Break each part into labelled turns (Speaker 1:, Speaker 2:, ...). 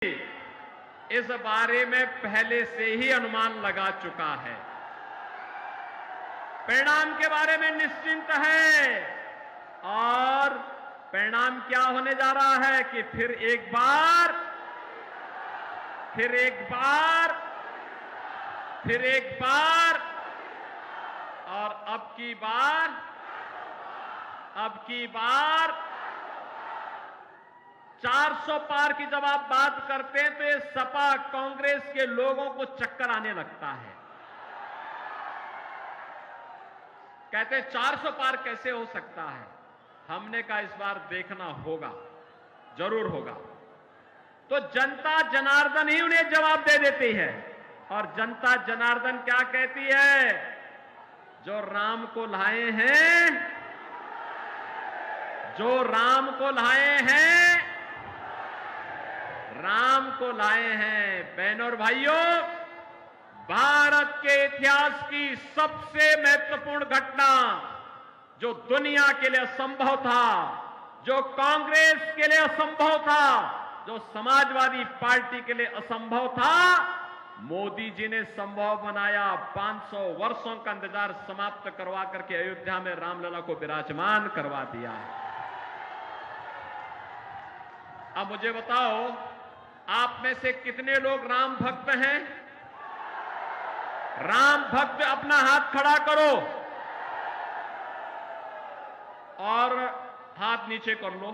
Speaker 1: इस बारे में पहले से ही अनुमान लगा चुका है। परिणाम के बारे में निश्चिंत है और परिणाम क्या होने जा रहा है कि फिर एक बार और अब की बार 400 पार की जब आप बात करते हैं तो ये सपा कांग्रेस के लोगों को चक्कर आने लगता है। कहते हैं 400 पार कैसे हो सकता है। हमने कहा इस बार देखना होगा, जरूर होगा। तो जनता जनार्दन ही उन्हें जवाब दे देती है और जनता जनार्दन क्या कहती है? जो राम को लाए हैं बहनों और भाइयों, भारत के इतिहास की सबसे महत्वपूर्ण घटना जो दुनिया के लिए असंभव था, जो कांग्रेस के लिए असंभव था, जो समाजवादी पार्टी के लिए असंभव था, मोदी जी ने संभव बनाया। 500 वर्षों का इंतजार समाप्त करवा करके अयोध्या में रामलला को विराजमान करवा दिया है। अब मुझे बताओ, आप में से कितने लोग राम भक्त हैं? राम भक्त अपना हाथ खड़ा करो और हाथ नीचे कर लो।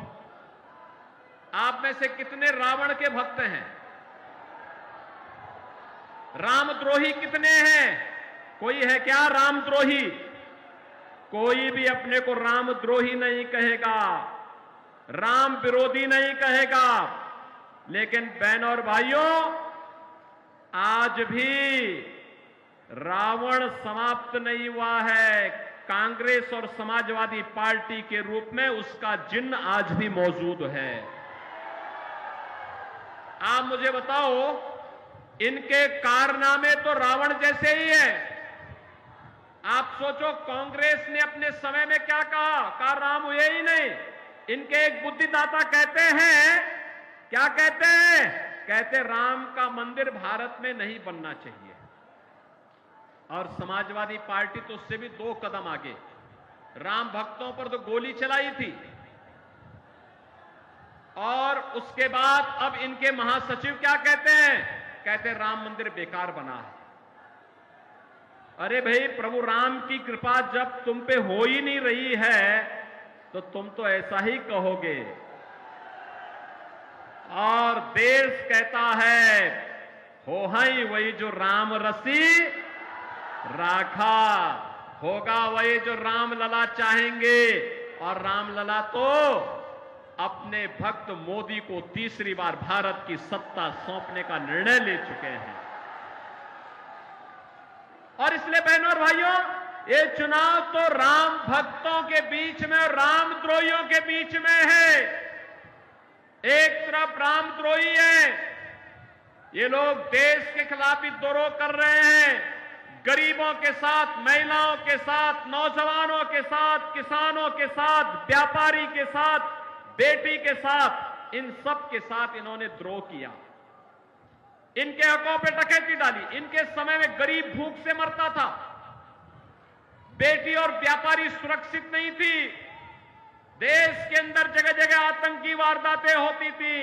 Speaker 1: आप में से कितने रावण के भक्त हैं? रामद्रोही कितने हैं? कोई है क्या रामद्रोही? कोई भी अपने को रामद्रोही नहीं कहेगा, राम विरोधी नहीं कहेगा। लेकिन बहनों और भाइयों, आज भी रावण समाप्त नहीं हुआ है। कांग्रेस और समाजवादी पार्टी के रूप में उसका चिन्ह आज भी मौजूद है। आप मुझे बताओ, इनके कारनामे तो रावण जैसे ही है। आप सोचो, कांग्रेस ने अपने समय में क्या कहा राम हुए ही नहीं। इनके एक बुद्धिदाता कहते हैं, क्या कहते हैं? कहते राम का मंदिर भारत में नहीं बनना चाहिए। और समाजवादी पार्टी तो उससे भी 2 कदम आगे, राम भक्तों पर तो गोली चलाई थी। और उसके बाद अब इनके महासचिव क्या कहते हैं? कहते राम मंदिर बेकार बना है। अरे भाई, प्रभु राम की कृपा जब तुम पे हो ही नहीं रही है तो तुम तो ऐसा ही कहोगे। और देश कहता है, हो हई वही जो राम रसी राखा, होगा वही जो रामलला चाहेंगे। और रामलला तो अपने भक्त मोदी को तीसरी बार भारत की सत्ता सौंपने का निर्णय ले चुके हैं। और इसलिए बहनों और भाइयों, ये चुनाव तो राम भक्तों के बीच में और रामद्रोहियों के बीच में है। एक तरफ रामद्रोही है, ये लोग देश के खिलाफ विद्रोह कर रहे हैं। गरीबों के साथ, महिलाओं के साथ, नौजवानों के साथ, किसानों के साथ, व्यापारी के साथ, बेटी के साथ, इन सब के साथ इन्होंने द्रोह किया। इनके हकों पे डकैती डाली। इनके समय में गरीब भूख से मरता था, बेटी और व्यापारी सुरक्षित नहीं थी। देश के अंदर जगह जगह आतंकी वारदातें होती थी।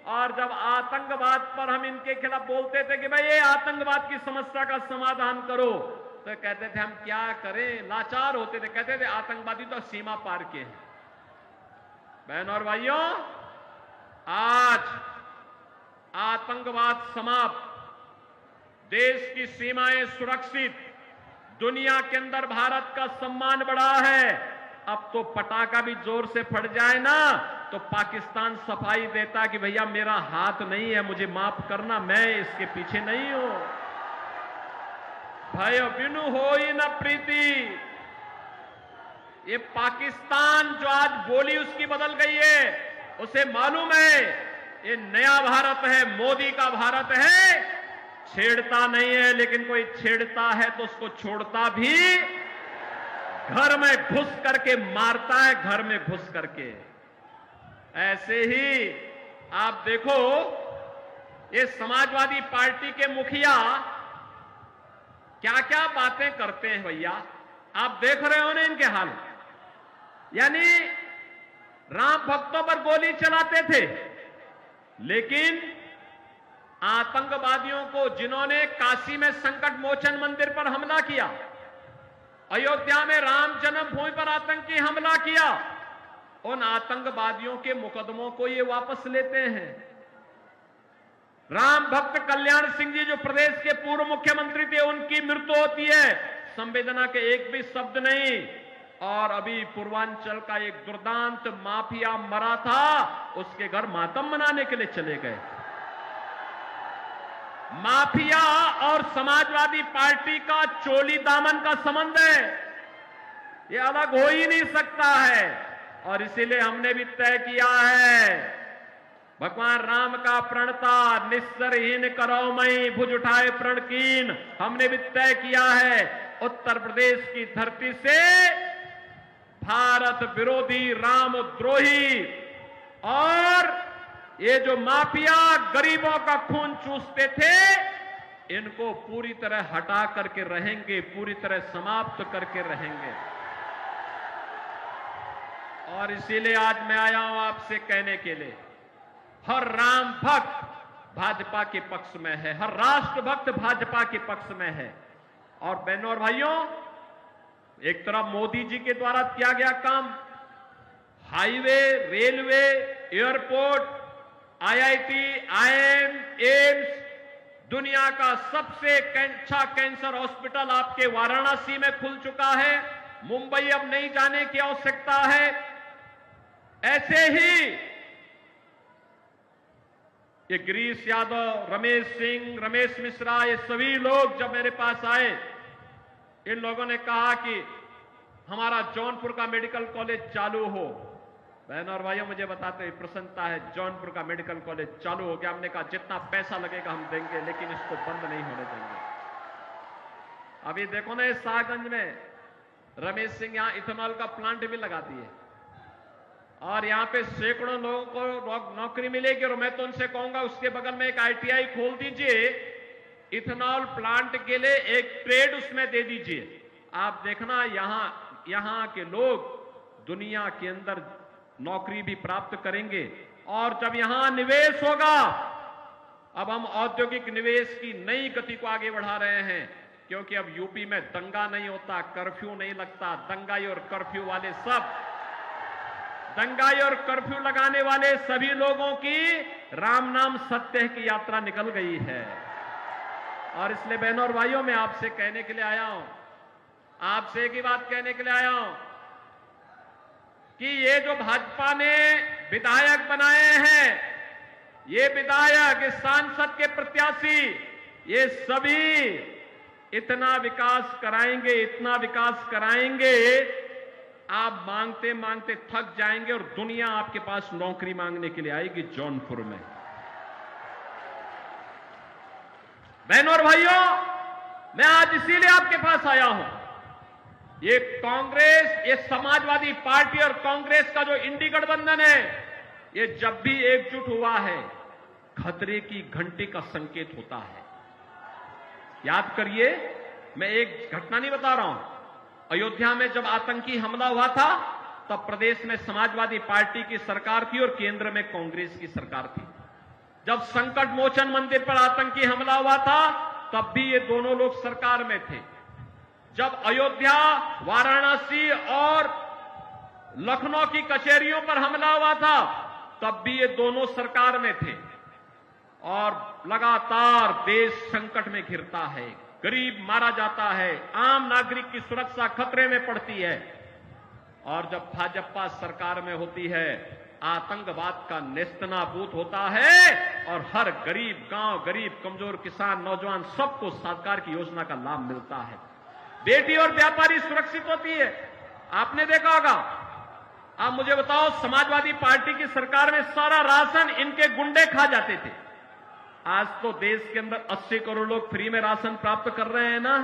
Speaker 1: और जब आतंकवाद पर हम इनके खिलाफ बोलते थे कि भाई ये आतंकवाद की समस्या का समाधान करो, तो कहते थे हम क्या करें, लाचार होते थे। कहते थे आतंकवादी तो सीमा पार के हैं। बहनों और भाइयों, आज आतंकवाद समाप्त, देश की सीमाएं सुरक्षित, दुनिया के अंदर भारत का सम्मान बढ़ा है। अब तो पटाखा भी जोर से फट जाए ना तो पाकिस्तान सफाई देता कि भैया मेरा हाथ नहीं है, मुझे माफ करना, मैं इसके पीछे नहीं हूं। भय बिनु होई न प्रीति। ये पाकिस्तान जो आज बोली उसकी बदल गई है, उसे मालूम है ये नया भारत है, मोदी का भारत है। छेड़ता नहीं है, लेकिन कोई छेड़ता है तो उसको छोड़ता भी, घर में घुस करके मारता है, घर में घुस करके। ऐसे ही आप देखो, ये समाजवादी पार्टी के मुखिया क्या क्या बातें करते हैं भैया, आप देख रहे हो ना इनके हाल। यानी राम भक्तों पर गोली चलाते थे, लेकिन आतंकवादियों को जिन्होंने काशी में संकट मोचन मंदिर पर हमला किया, अयोध्या में राम जन्मभूमि पर आतंकी हमला किया, उन आतंकवादियों के मुकदमों को ये वापस लेते हैं। राम भक्त कल्याण सिंह जी जो प्रदेश के पूर्व मुख्यमंत्री थे, उनकी मृत्यु होती है, संवेदना के एक भी शब्द नहीं। और अभी पूर्वांचल का एक दुर्दांत माफिया मरा था, उसके घर मातम मनाने के लिए चले गए। माफिया और समाजवादी पार्टी का चोली दामन का संबंध है, ये अलग हो ही नहीं सकता है। और इसीलिए हमने भी तय किया है, भगवान राम का प्रणता निस्सरहीन करो मई भुज उठाए प्रण कीन। हमने भी तय किया है, उत्तर प्रदेश की धरती से भारत विरोधी, राम द्रोही और ये जो माफिया गरीबों का खून चूसते थे, इनको पूरी तरह हटा करके रहेंगे, पूरी तरह समाप्त करके रहेंगे। और इसीलिए आज मैं आया हूं आपसे कहने के लिए, हर राम भक्त भाजपा के पक्ष में है, हर राष्ट्र भक्त भाजपा के पक्ष में है। और बहनों और भाइयों, एक तरफ मोदी जी के द्वारा किया गया काम, highway, railway, airport, IIT, IIM, AIIMS, दुनिया का सबसे अच्छा कैंसर हॉस्पिटल आपके वाराणसी में खुल चुका है, मुंबई अब नहीं जाने की आवश्यकता है। ऐसे ही ये गिरीश यादव, रमेश सिंह, रमेश मिश्रा, ये सभी लोग जब मेरे पास आए, इन लोगों ने कहा कि हमारा जौनपुर का मेडिकल कॉलेज चालू हो। बहनों और भाइयों, मुझे बताते हुए प्रसन्नता है, जौनपुर का मेडिकल कॉलेज चालू हो गया। हमने कहा जितना पैसा लगेगा हम देंगे, लेकिन इसको बंद नहीं होने देंगे। अभी देखो ना, इस शाहगंज में रमेश सिंह यहां इथेनॉल का प्लांट भी लगा दिए और यहां पे सैकड़ों लोगों को नौकरी मिलेगी। और मैं तो उनसे कहूंगा, उसके बगल में एक आईटीआई खोल दीजिए, इथेनॉल प्लांट के लिए एक ट्रेड उसमें दे दीजिए। आप देखना, यहां के लोग दुनिया के अंदर नौकरी भी प्राप्त करेंगे। और जब यहां निवेश होगा, अब हम औद्योगिक निवेश की नई गति को आगे बढ़ा रहे हैं, क्योंकि अब यूपी में दंगा नहीं होता, कर्फ्यू नहीं लगता। दंगाई और कर्फ्यू वाले सब, दंगाई और कर्फ्यू लगाने वाले सभी लोगों की राम नाम सत्य की यात्रा निकल गई है। और इसलिए बहनों और भाइयों, मैं आपसे कहने के लिए आया हूं, आपसे एक ही बात कहने के लिए आया हूं कि ये जो भाजपा ने विधायक बनाए हैं, ये विधायक, इस सांसद के प्रत्याशी, ये सभी इतना विकास कराएंगे, इतना विकास कराएंगे, आप मांगते मांगते थक जाएंगे और दुनिया आपके पास नौकरी मांगने के लिए आएगी जौनपुर में। बहनों और भाइयों, मैं आज इसीलिए आपके पास आया हूं। ये कांग्रेस, ये समाजवादी पार्टी और कांग्रेस का जो इंडी गठबंधन है, ये जब भी एकजुट हुआ है, खतरे की घंटी का संकेत होता है। याद करिए, मैं एक घटना नहीं बता रहा हूं। अयोध्या में जब आतंकी हमला हुआ था, तब प्रदेश में समाजवादी पार्टी की सरकार थी और केंद्र में कांग्रेस की सरकार थी। जब संकट मोचन मंदिर पर आतंकी हमला हुआ था, तब भी ये दोनों लोग सरकार में थे। जब अयोध्या, वाराणसी और लखनऊ की कचहरियों पर हमला हुआ था, तब भी ये दोनों सरकार में थे। और लगातार देश संकट में घिरता है, गरीब मारा जाता है, आम नागरिक की सुरक्षा खतरे में पड़ती है। और जब भाजपा सरकार में होती है, आतंकवाद का नेस्तनाबूद होता है और हर गरीब गांव, गरीब कमजोर किसान, नौजवान, सबको सरकार की योजना का लाभ मिलता है। बेटी और व्यापारी सुरक्षित होती है। आपने देखा होगा, आप मुझे बताओ, समाजवादी पार्टी की सरकार में सारा राशन इनके गुंडे खा जाते थे। आज तो देश के अंदर 80 करोड़ लोग फ्री में राशन प्राप्त कर रहे हैं ना।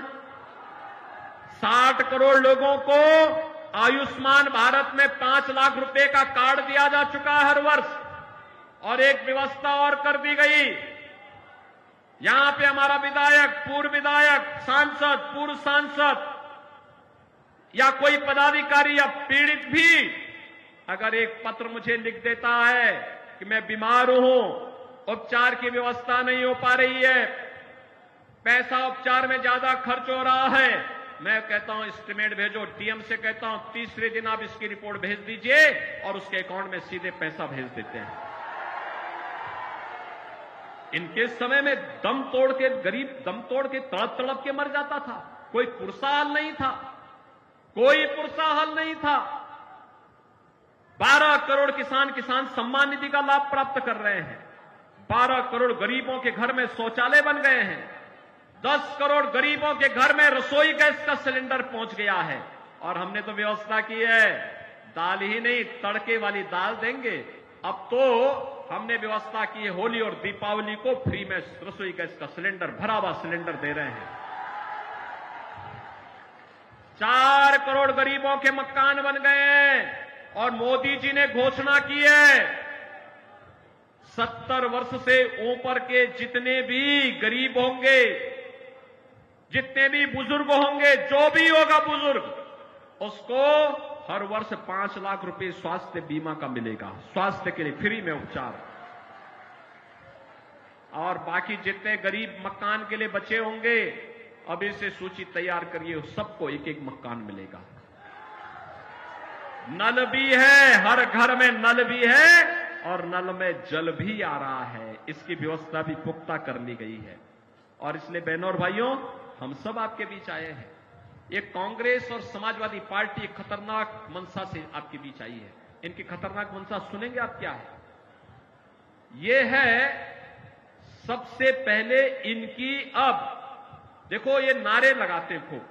Speaker 1: 60 करोड़ लोगों को आयुष्मान भारत में 5 लाख रुपए का कार्ड दिया जा चुका है हर वर्ष। और एक व्यवस्था और कर दी गई यहां पे हमारा विधायक, पूर्व विधायक, सांसद, पूर्व सांसद या कोई पदाधिकारी या पीड़ित भी अगर एक पत्र मुझे लिख देता है कि मैं बीमार हूं, उपचार की व्यवस्था नहीं हो पा रही है, पैसा उपचार में ज्यादा खर्च हो रहा है, मैं कहता हूं एस्टीमेट भेजो, डीएम से कहता हूं तीसरे दिन आप इसकी रिपोर्ट भेज दीजिए और उसके अकाउंट में सीधे पैसा भेज देते हैं। इनके समय में दम तोड़ के गरीब दम तोड़ के तड़प तड़प के मर जाता था, कोई पुरसा हल नहीं था, कोई पुरसा हल नहीं था। 12 करोड़ किसान सम्मान निधि का लाभ प्राप्त कर रहे हैं, 12 करोड़ गरीबों के घर में शौचालय बन गए हैं, 10 करोड़ गरीबों के घर में रसोई गैस का सिलेंडर पहुंच गया है। और हमने तो व्यवस्था की है, दाल ही नहीं तड़के वाली दाल देंगे। अब तो हमने व्यवस्था की है, होली और दीपावली को फ्री में रसोई गैस का सिलेंडर, भरा हुआ सिलेंडर दे रहे हैं। 4 करोड़ गरीबों के मकान बन गए हैं और मोदी जी ने घोषणा की है 70 वर्ष से ऊपर के जितने भी गरीब होंगे, जितने भी बुजुर्ग होंगे, जो भी होगा बुजुर्ग, उसको हर वर्ष 5 लाख रुपए स्वास्थ्य बीमा का मिलेगा, स्वास्थ्य के लिए फ्री में उपचार। और बाकी जितने गरीब मकान के लिए बचे होंगे, अभी से सूची तैयार करिए, सबको एक एक मकान मिलेगा। नल भी है, हर घर में नल भी है और नल में जल भी आ रहा है, इसकी व्यवस्था भी पुख्ता कर ली गई है। और इसलिए बहनों और भाइयों, हम सब आपके बीच आए हैं। ये कांग्रेस और समाजवादी पार्टी एक खतरनाक मंशा से आपके बीच आई है। इनकी खतरनाक मंशा सुनेंगे आप क्या है? ये है सबसे पहले इनकी, अब देखो ये नारे लगाते हैं, खूब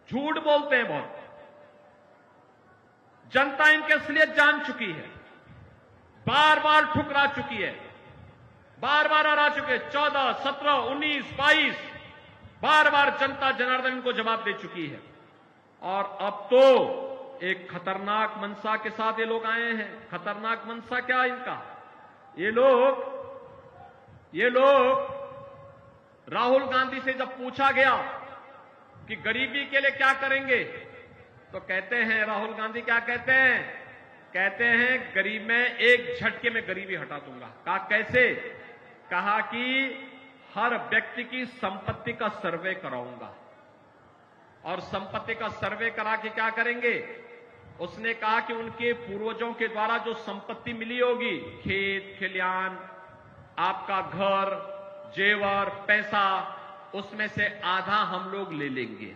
Speaker 1: झूठ बोलते हैं बहुत, जनता इनकी असलियत जान चुकी है, बार बार ठुकरा चुकी है, बार बार हरा चुके, 14, 17, 19, 22 बार बार जनता जनार्दन इनको जवाब दे चुकी है। और अब तो एक खतरनाक मंशा के साथ ये लोग आए हैं। खतरनाक मंशा क्या है इनका? ये लोग राहुल गांधी से जब पूछा गया कि गरीबी के लिए क्या करेंगे, तो कहते हैं, राहुल गांधी क्या कहते हैं? कहते हैं गरीब में एक झटके में गरीबी हटा दूंगा। कहा कैसे? कहा कि हर व्यक्ति की संपत्ति का सर्वे कराऊंगा। और संपत्ति का सर्वे करा के क्या करेंगे? उसने कहा कि उनके पूर्वजों के द्वारा जो संपत्ति मिली होगी, खेत खलियान, आपका घर, जेवर, पैसा, उसमें से आधा हम लोग ले लेंगे।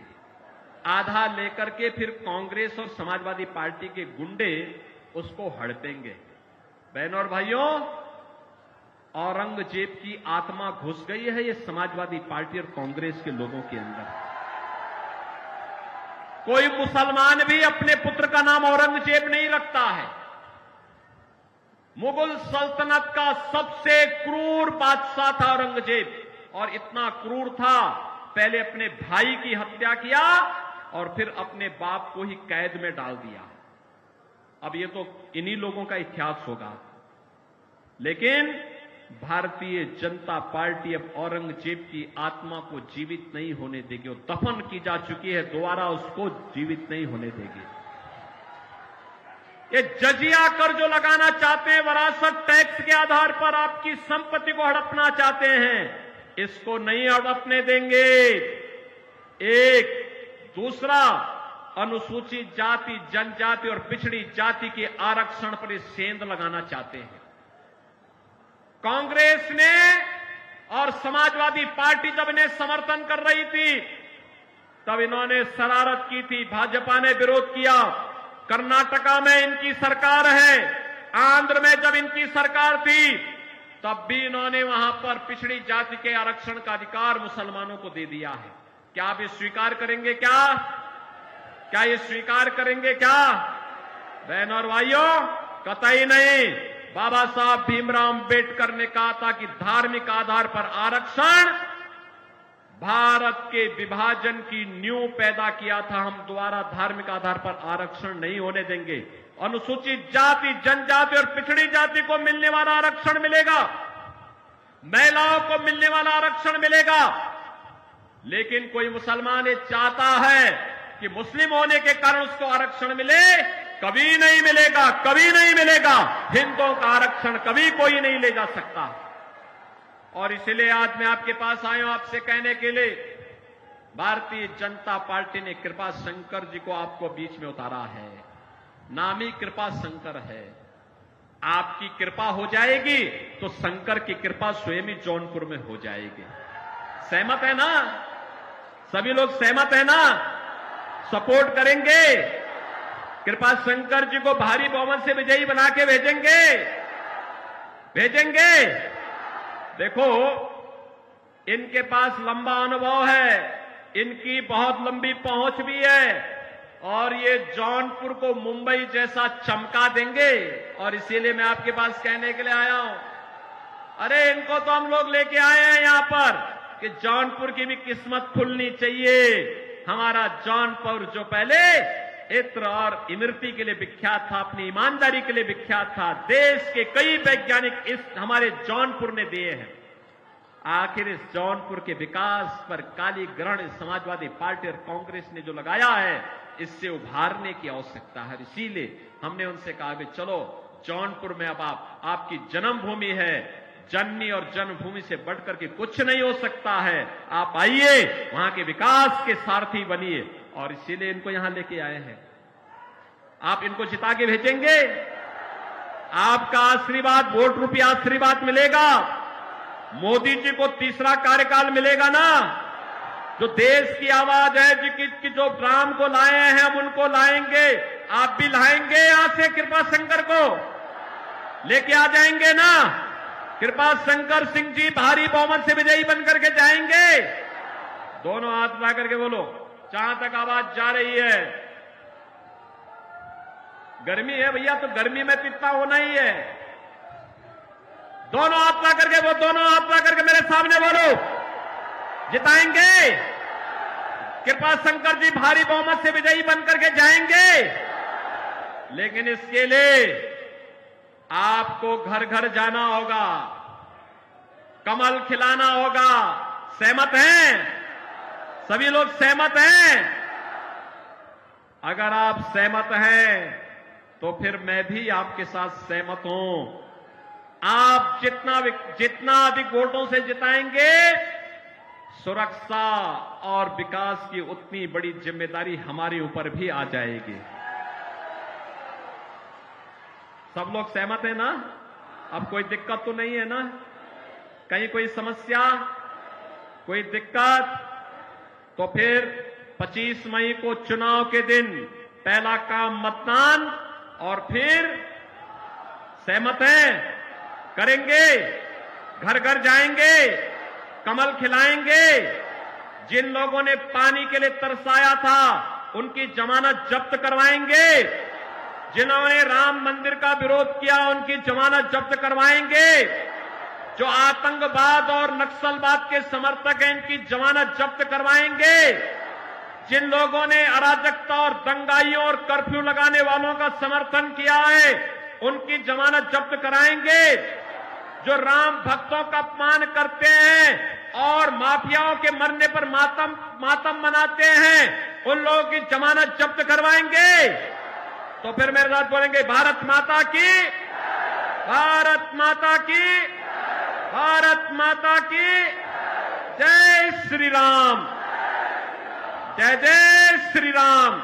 Speaker 1: आधा लेकर के फिर कांग्रेस और समाजवादी पार्टी के गुंडे उसको हड़पेंगे। बहनों और भाइयों, औरंगजेब की आत्मा घुस गई है ये समाजवादी पार्टी और कांग्रेस के लोगों के अंदर। कोई मुसलमान भी अपने पुत्र का नाम औरंगजेब नहीं रखता है। मुगल सल्तनत का सबसे क्रूर बादशाह था औरंगजेब, और इतना क्रूर था, पहले अपने भाई की हत्या किया और फिर अपने बाप को ही कैद में डाल दिया। अब ये तो इन्हीं लोगों का इतिहास होगा। लेकिन भारतीय जनता पार्टी अब औरंगजेब की आत्मा को जीवित नहीं होने देगी। वो दफन की जा चुकी है, दोबारा उसको जीवित नहीं होने देगी। ये जजिया कर जो लगाना चाहते हैं, विरासत टैक्स के आधार पर आपकी संपत्ति को हड़पना चाहते हैं, इसको नहीं हड़पने देंगे। एक दूसरा, अनुसूचित जाति, जनजाति और पिछड़ी जाति के आरक्षण पर सेंध लगाना चाहते हैं। कांग्रेस ने और समाजवादी पार्टी जब इन्हें समर्थन कर रही थी, तब इन्होंने शरारत की थी, भाजपा ने विरोध किया। कर्नाटका में इनकी सरकार है, आंध्र में जब इनकी सरकार थी, तब भी इन्होंने वहां पर पिछड़ी जाति के आरक्षण का अधिकार मुसलमानों को दे दिया है। क्या आप ये स्वीकार करेंगे? क्या ये स्वीकार करेंगे? क्या बहनों और भाइयों, कतई नहीं। बाबा साहब भीमराव अंबेडकर ने कहा था कि धार्मिक आधार पर आरक्षण भारत के विभाजन की नींव पैदा किया था। हम दोबारा धार्मिक आधार पर आरक्षण नहीं होने देंगे। अनुसूचित जाति, जनजाति और पिछड़ी जाति को मिलने वाला आरक्षण मिलेगा। महिलाओं को मिलने वाला आरक्षण मिलेगा। लेकिन कोई मुसलमान ये चाहता है कि मुस्लिम होने के कारण उसको आरक्षण मिले, कभी नहीं मिलेगा, कभी नहीं मिलेगा। हिंदुओं का आरक्षण कभी कोई नहीं ले जा सकता। और इसलिए आज मैं आपके पास आया हूं आपसे कहने के लिए, भारतीय जनता पार्टी ने कृपा शंकर जी को आपको बीच में उतारा है। नाम ही कृपा शंकर है। आपकी कृपा हो जाएगी तो शंकर की कृपा स्वयं ही जौनपुर में हो जाएगी। सहमत है ना? सभी लोग सहमत है ना? सपोर्ट करेंगे? कृपा शंकर जी को भारी बहुमत से विजयी बना के भेजेंगे? भेजेंगे? देखो, इनके पास लंबा अनुभव है, इनकी बहुत लंबी पहुंच भी है और ये जौनपुर को मुंबई जैसा चमका देंगे। और इसीलिए मैं आपके पास कहने के लिए आया हूं, अरे इनको तो हम लोग लेके आए हैं यहां पर कि जौनपुर की भी किस्मत खुलनी चाहिए। हमारा जौनपुर जो पहले इत्र और इमरती के लिए विख्यात था, अपनी ईमानदारी के लिए विख्यात था, देश के कई वैज्ञानिक इस हमारे जौनपुर ने दिए हैं। आखिर इस जौनपुर के विकास पर काली ग्रहण समाजवादी पार्टी और कांग्रेस ने जो लगाया है, इससे उभारने की आवश्यकता है। इसीलिए हमने उनसे कहा कि चलो जौनपुर में अब आपकी जन्मभूमि है, जननी और जन्मभूमि से बढ़कर के कुछ नहीं हो सकता है। आप आइए, वहां के विकास के सारथी बनिए। और इसीलिए इनको यहां लेके आए हैं। आप इनको जिता के भेजेंगे? आपका आशीर्वाद, वोट रूपी आशीर्वाद मिलेगा। मोदी जी को तीसरा कार्यकाल मिलेगा ना? जो देश की आवाज है, कि जो राम को लाए हैं हम उनको लाएंगे। आप भी लाएंगे यहां से कृपा शंकर को लेके आ जाएंगे ना? कृपा शंकर सिंह जी भारी बहुमत से विजयी बनकर के जाएंगे। दोनों हाथ ला करके बोलो, जहां तक आवाज जा रही है। गर्मी है भैया, तो गर्मी में पिता होना ही है। दोनों हाथ ला करके, वो दोनों हाथ ला करके मेरे सामने बोलो, जिताएंगे। कृपा शंकर जी भारी बहुमत से विजयी बनकर के जाएंगे। लेकिन इसके लिए आपको घर घर जाना होगा, कमल खिलाना होगा। सहमत हैं? सभी लोग सहमत हैं? अगर आप सहमत हैं तो फिर मैं भी आपके साथ सहमत हूं। आप जितना अधिक वोटों से जिताएंगे, सुरक्षा और विकास की उतनी बड़ी जिम्मेदारी हमारे ऊपर भी आ जाएगी। सब लोग सहमत है ना? अब कोई दिक्कत तो नहीं है ना? कहीं कोई समस्या, कोई दिक्कत? तो फिर 25 मई को चुनाव के दिन पहला काम मतदान, और फिर सहमत हैं? करेंगे? घर घर जाएंगे, कमल खिलाएंगे। जिन लोगों ने पानी के लिए तरसाया था उनकी जमानत जब्त करवाएंगे। जिन्होंने राम मंदिर का विरोध किया उनकी जमानत जब्त करवाएंगे। जो आतंकवाद और नक्सलवाद के समर्थक हैं, इनकी जमानत जब्त करवाएंगे। जिन लोगों ने अराजकता और दंगाइयों और कर्फ्यू लगाने वालों का समर्थन किया है, उनकी जमानत जब्त कराएंगे। जो राम भक्तों का अपमान करते हैं और माफियाओं के मरने पर मातम मनाते हैं, उन लोगों की जमानत जब्त करवाएंगे। तो फिर मेरे साथ बोलेंगे, भारत माता की, भारत माता की, भारत माता की जय श्री राम, जय जय श्री राम।